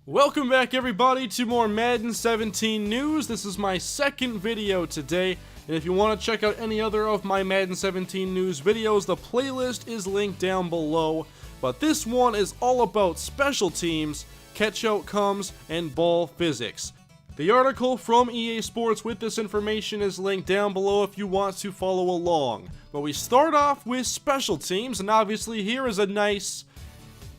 Welcome back everybody to more Madden 17 news. This is my second video today, and if you want to check out any other of my Madden 17 news videos, the playlist is linked down below. But this one is all about special teams, catch outcomes, and ball physics. The article from EA Sports with this information is linked down below if you want to follow along. But we start off with special teams, and obviously here is a nice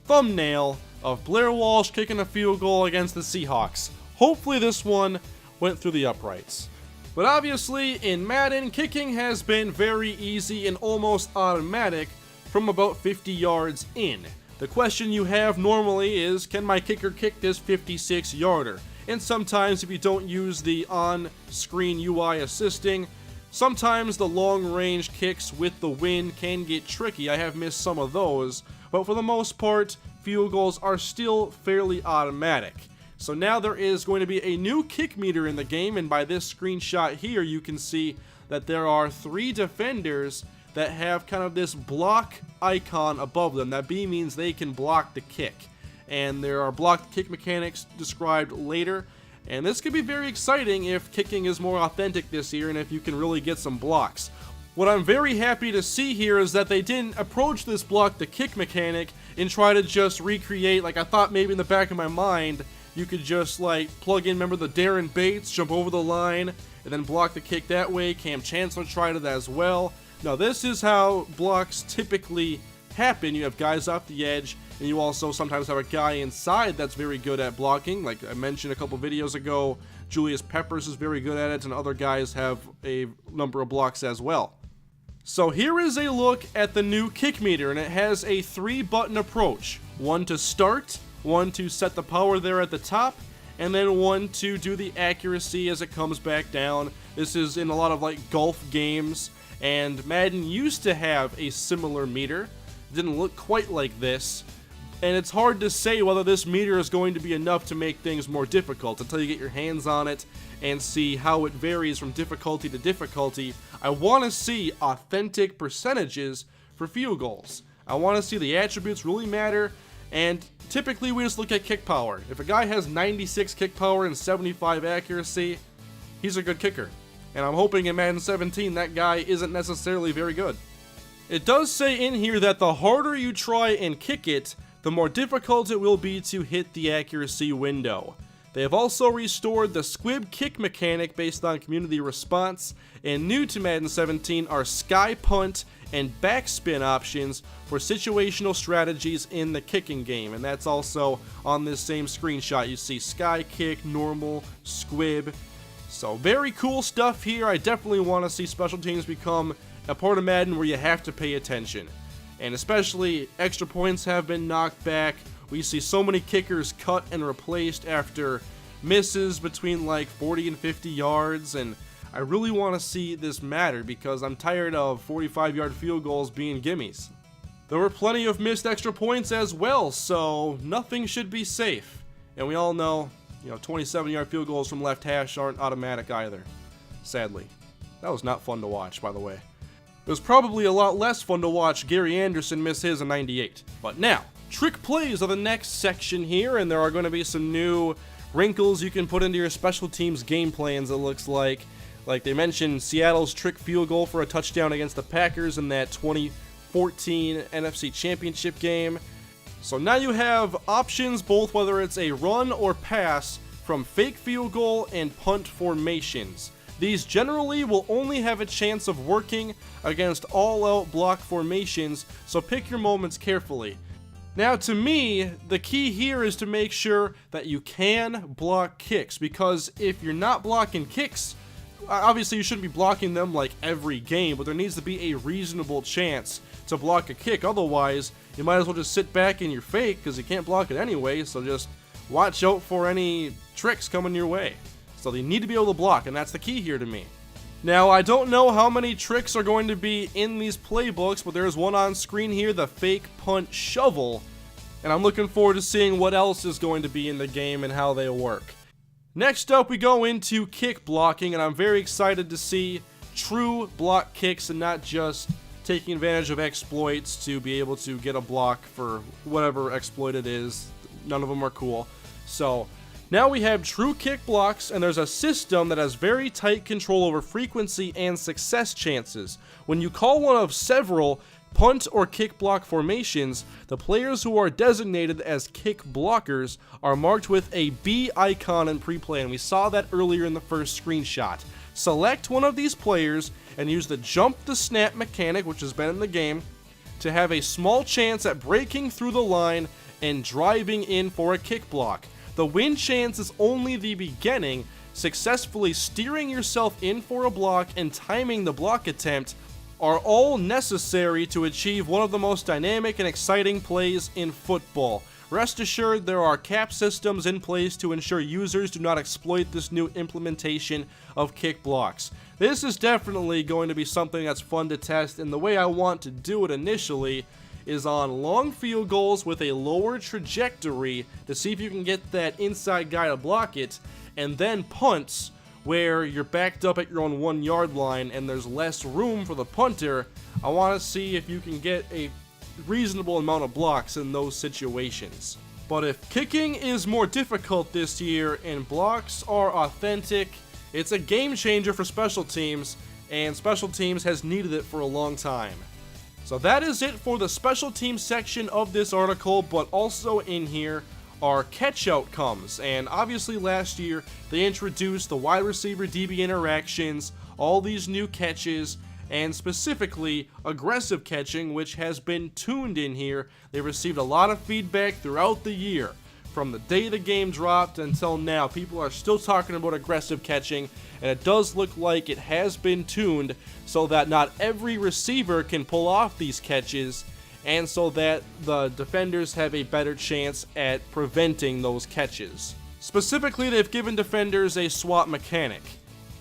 thumbnail of Blair Walsh kicking a field goal against the Seahawks. Hopefully this one went through the uprights. But obviously in Madden, kicking has been very easy and almost automatic from about 50 yards in. The question you have normally is, can my kicker kick this 56-yarder? And sometimes if you don't use the on-screen UI assisting, sometimes the long-range kicks with the wind can get tricky. I have missed some of those, but for the most part, field goals are still fairly automatic. So now there is going to be a new kick meter in the game, and by this screenshot here you can see that there are 3 defenders that have kind of this block icon above them. That B means they can block the kick, and there are block kick mechanics described later, and this could be very exciting if kicking is more authentic this year and if you can really get some blocks. What I'm very happy to see here is that they didn't approach this block the kick mechanic and try to just recreate, like I thought maybe in the back of my mind you could just like plug in, remember the Darren Bates, jump over the line and then block the kick that way. Cam Chancellor tried it as well. Now this is how blocks typically happen. You have guys off the edge, and you also sometimes have a guy inside that's very good at blocking. Like I mentioned a couple videos ago, Julius Peppers is very good at it, and other guys have a number of blocks as well. So here is a look at the new kick meter, and it has a 3-button approach. One to start, one to set the power there at the top, and then one to do the accuracy as it comes back down. This is in a lot of like golf games, and Madden used to have a similar meter. It didn't look quite like this, and it's hard to say whether this meter is going to be enough to make things more difficult until you get your hands on it and see how it varies from difficulty to difficulty. I want to see authentic percentages for field goals. I want to see the attributes really matter, and typically we just look at kick power. If a guy has 96 kick power and 75 accuracy, he's a good kicker. And I'm hoping in Madden 17 that guy isn't necessarily very good. It does say in here that the harder you try and kick it, the more difficult it will be to hit the accuracy window. They have also restored the squib kick mechanic based on community response, and new to Madden 17 are sky punt and backspin options for situational strategies in the kicking game, and that's also on this same screenshot. You see sky kick, normal, squib. So very cool stuff here. I definitely want to see special teams become a part of Madden where you have to pay attention. And especially extra points have been knocked back. We see so many kickers cut and replaced after misses between like 40 and 50 yards, and I really want to see this matter because I'm tired of 45-yard field goals being gimmies. There were plenty of missed extra points as well, so nothing should be safe. And we all know, 27-yard field goals from left hash aren't automatic either, sadly. That was not fun to watch, by the way. It was probably a lot less fun to watch Gary Anderson miss his in 98. But now, trick plays are the next section here, and there are going to be some new wrinkles you can put into your special teams game plans, it looks like. Like they mentioned Seattle's trick field goal for a touchdown against the Packers in that 2014 NFC Championship game. So now you have options both whether it's a run or pass from fake field goal and punt formations. These generally will only have a chance of working against all-out block formations, so pick your moments carefully. Now to me, the key here is to make sure that you can block kicks, because if you're not blocking kicks, obviously you shouldn't be blocking them like every game, but there needs to be a reasonable chance to block a kick. Otherwise, you might as well just sit back in your fake because you can't block it anyway, so just watch out for any tricks coming your way. So you need to be able to block, and that's the key here to me. Now, I don't know how many tricks are going to be in these playbooks, but there's one on screen here, the fake punt shovel, and I'm looking forward to seeing what else is going to be in the game and how they work. Next up, we go into kick blocking, and I'm very excited to see true block kicks and not just taking advantage of exploits to be able to get a block for whatever exploit it is. None of them are cool. So now we have true kick blocks, and there's a system that has very tight control over frequency and success chances. When you call one of several punt or kick block formations, the players who are designated as kick blockers are marked with a B icon in pre-play, and we saw that earlier in the first screenshot. Select one of these players and use the jump to snap mechanic, which has been in the game, to have a small chance at breaking through the line and driving in for a kick block. The win chance is only the beginning. Successfully steering yourself in for a block and timing the block attempt are all necessary to achieve one of the most dynamic and exciting plays in football. Rest assured, there are cap systems in place to ensure users do not exploit this new implementation of kick blocks. This is definitely going to be something that's fun to test, and the way I want to do it initially is on long field goals with a lower trajectory to see if you can get that inside guy to block it, and then punts where you're backed up at your own 1 yard line and there's less room for the punter. I want to see if you can get a reasonable amount of blocks in those situations. But if kicking is more difficult this year and blocks are authentic, it's a game changer for special teams, and special teams has needed it for a long time. So that is it for the special teams section of this article, but also in here are catch outcomes. And obviously last year they introduced the wide receiver DB interactions, all these new catches, and specifically aggressive catching, which has been tuned in here. They received a lot of feedback throughout the year. From the day the game dropped until now, people are still talking about aggressive catching, and it does look like it has been tuned so that not every receiver can pull off these catches, and so that the defenders have a better chance at preventing those catches. Specifically, they've given defenders a swap mechanic.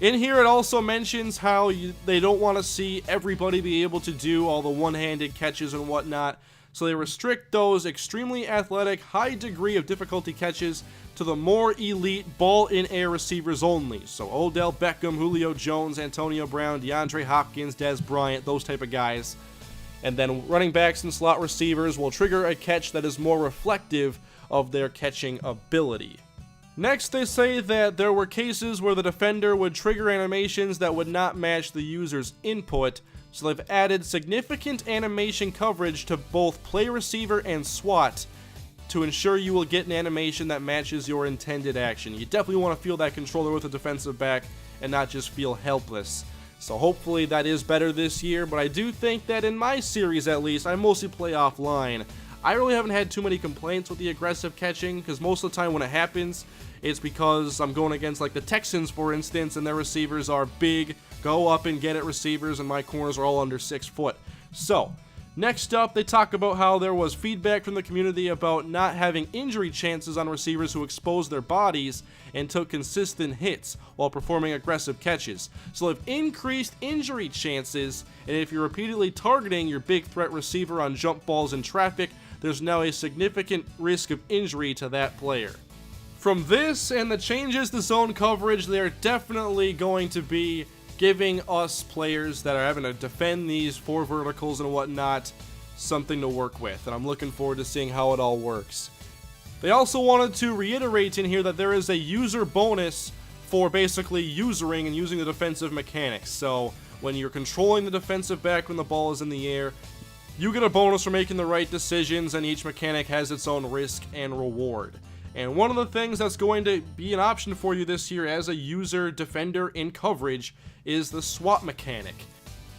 In here, it also mentions how they don't want to see everybody be able to do all the one-handed catches and whatnot, so they restrict those extremely athletic, high degree of difficulty catches to the more elite ball-in-air receivers only. So Odell Beckham, Julio Jones, Antonio Brown, DeAndre Hopkins, Dez Bryant, those type of guys. And then running backs and slot receivers will trigger a catch that is more reflective of their catching ability. Next, they say that there were cases where the defender would trigger animations that would not match the user's input, so they've added significant animation coverage to both play receiver and SWAT to ensure you will get an animation that matches your intended action. You definitely want to feel that controller with a defensive back and not just feel helpless. So hopefully that is better this year, but I do think that in my series at least, I mostly play offline. I really haven't had too many complaints with the aggressive catching, because most of the time when it happens, it's because I'm going against like the Texans, for instance, and their receivers are big, go up and get it receivers, and my corners are all under 6 foot. So, next up, they talk about how there was feedback from the community about not having injury chances on receivers who exposed their bodies and took consistent hits while performing aggressive catches. So they've increased injury chances, and if you're repeatedly targeting your big threat receiver on jump balls in traffic, there's now a significant risk of injury to that player. From this and the changes to zone coverage, they're definitely going to be giving us players that are having to defend these 4 verticals and whatnot something to work with, and I'm looking forward to seeing how it all works. They also wanted to reiterate in here that there is a user bonus for basically usering and using the defensive mechanics. So when you're controlling the defensive back when the ball is in the air, you get a bonus for making the right decisions, and each mechanic has its own risk and reward. And one of the things that's going to be an option for you this year as a user defender in coverage is the swap mechanic.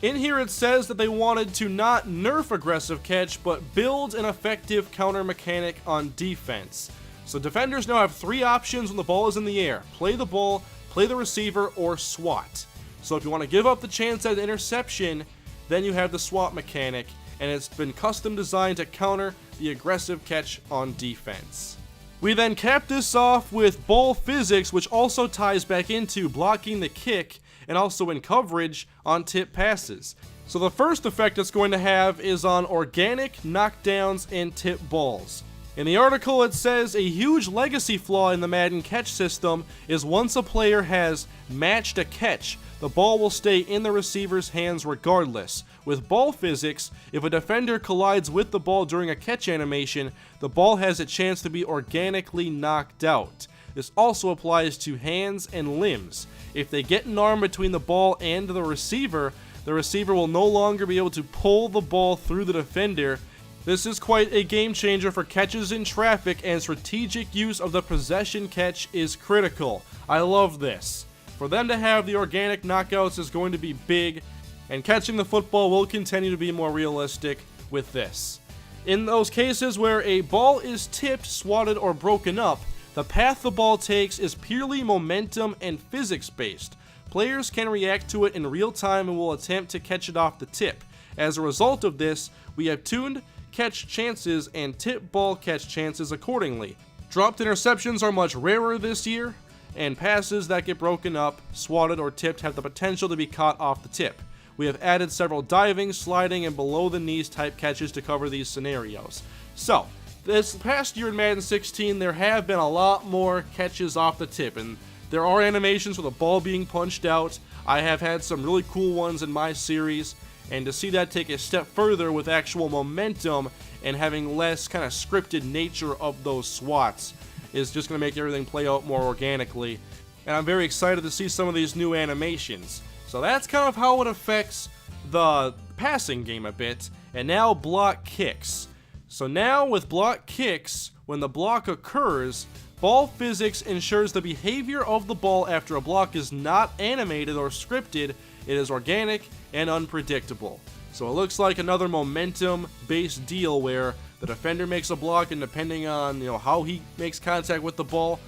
In here it says that they wanted to not nerf aggressive catch, but build an effective counter mechanic on defense. So defenders now have 3 options when the ball is in the air: play the ball, play the receiver, or swat. So if you want to give up the chance at an interception, then you have the swap mechanic, and it's been custom designed to counter the aggressive catch on defense. We then cap this off with ball physics, which also ties back into blocking the kick and also in coverage on tip passes. So the first effect it's going to have is on organic knockdowns and tip balls. In the article it says a huge legacy flaw in the Madden catch system is once a player has matched a catch, the ball will stay in the receiver's hands regardless, With ball physics, if a defender collides with the ball during a catch animation, the ball has a chance to be organically knocked out. This also applies to hands and limbs. If they get an arm between the ball and the receiver will no longer be able to pull the ball through the defender. This is quite a game changer for catches in traffic, and strategic use of the possession catch is critical. I love this. For them to have the organic knockouts is going to be big, and catching the football will continue to be more realistic with this. In those cases where a ball is tipped, swatted, or broken up, the path the ball takes is purely momentum and physics based. Players can react to it in real time and will attempt to catch it off the tip. As a result of this, we have tuned catch chances and tip ball catch chances accordingly. Dropped interceptions are much rarer this year, and passes that get broken up, swatted, or tipped have the potential to be caught off the tip. We have added several diving, sliding, and below the knees type catches to cover these scenarios. So, this past year in Madden 16, there have been a lot more catches off the tip, and there are animations with a ball being punched out. I have had some really cool ones in my series, and to see that take a step further with actual momentum and having less kind of scripted nature of those swats is just going to make everything play out more organically. And I'm very excited to see some of these new animations. So that's kind of how it affects the passing game a bit. And now block kicks. So now with block kicks, when the block occurs, ball physics ensures the behavior of the ball after a block is not animated or scripted. It is organic and unpredictable. So it looks like another momentum-based deal where the defender makes a block, and depending on how he makes contact with the ball,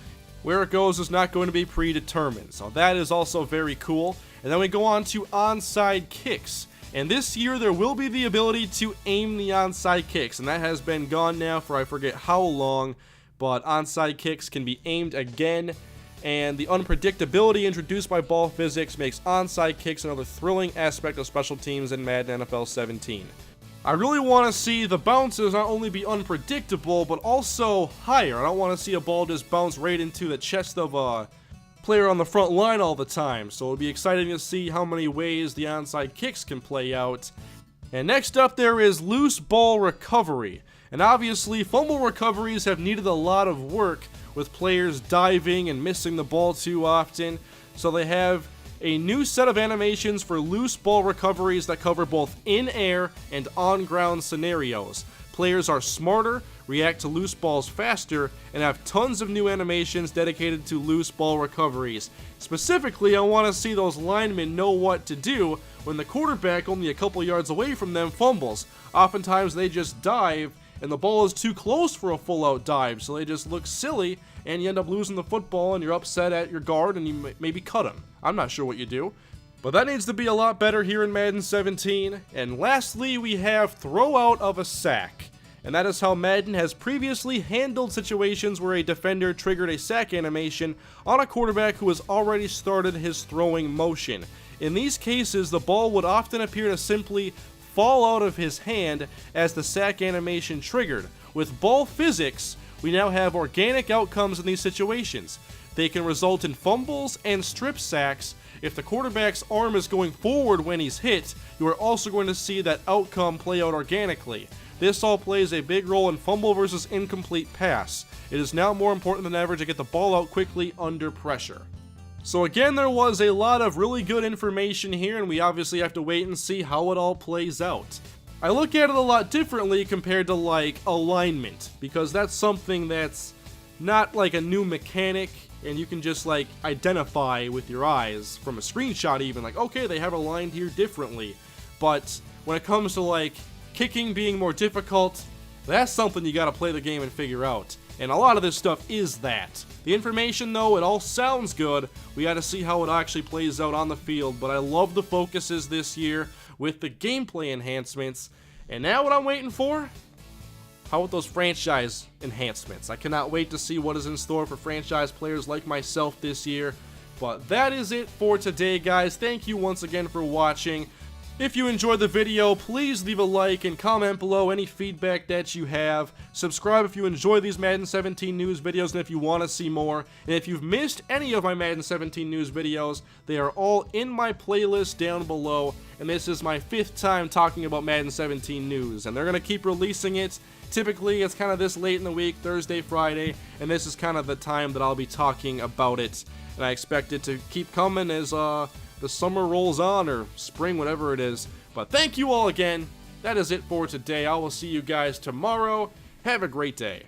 where it goes is not going to be predetermined. So that is also very cool. And then we go on to onside kicks. And this year there will be the ability to aim the onside kicks, and that has been gone now for I forget how long, but onside kicks can be aimed again. And the unpredictability introduced by ball physics makes onside kicks another thrilling aspect of special teams in Madden NFL 17. I really want to see the bounces not only be unpredictable, but also higher. I don't want to see a ball just bounce right into the chest of a player on the front line all the time. So it'll be exciting to see how many ways the onside kicks can play out. And next up there is loose ball recovery. And obviously fumble recoveries have needed a lot of work with players diving and missing the ball too often. So they have a new set of animations for loose ball recoveries that cover both in-air and on-ground scenarios. Players are smarter, react to loose balls faster, and have tons of new animations dedicated to loose ball recoveries. Specifically, I want to see those linemen know what to do when the quarterback only a couple yards away from them fumbles. Oftentimes they just dive, and the ball is too close for a full-out dive, so they just look silly, and you end up losing the football, and you're upset at your guard, and you maybe cut him. I'm not sure what you do. But that needs to be a lot better here in Madden 17. And lastly, we have throw out of a sack. And that is how Madden has previously handled situations where a defender triggered a sack animation on a quarterback who has already started his throwing motion. In these cases, the ball would often appear to simply fall out of his hand as the sack animation triggered. With ball physics, we now have organic outcomes in these situations. They can result in fumbles and strip sacks. If the quarterback's arm is going forward when he's hit, you are also going to see that outcome play out organically. This all plays a big role in fumble versus incomplete pass. It is now more important than ever to get the ball out quickly under pressure. So again, there was a lot of really good information here, and we obviously have to wait and see how it all plays out. I look at it a lot differently compared to like alignment, because that's something that's not like a new mechanic and you can just like identify with your eyes from a screenshot even, like, okay, they have aligned here differently. But when it comes to like kicking being more difficult, that's something you gotta play the game and figure out. And a lot of this stuff is that. The information though, it all sounds good. We gotta see how it actually plays out on the field, but I love the focuses this year with the gameplay enhancements. And now what I'm waiting for? How about those franchise enhancements? I cannot wait to see what is in store for franchise players like myself this year. But that is it for today, guys. Thank you once again for watching. If you enjoyed the video, please leave a like and comment below any feedback that you have. Subscribe if you enjoy these Madden 17 news videos and if you want to see more. And if you've missed any of my Madden 17 news videos, they are all in my playlist down below. And this is my 5th time talking about Madden 17 news, and they're going to keep releasing it. Typically, it's kind of this late in the week, Thursday, Friday, and this is kind of the time that I'll be talking about it. And I expect it to keep coming as the summer rolls on, or spring, whatever it is. But thank you all again. That is it for today. I will see you guys tomorrow. Have a great day.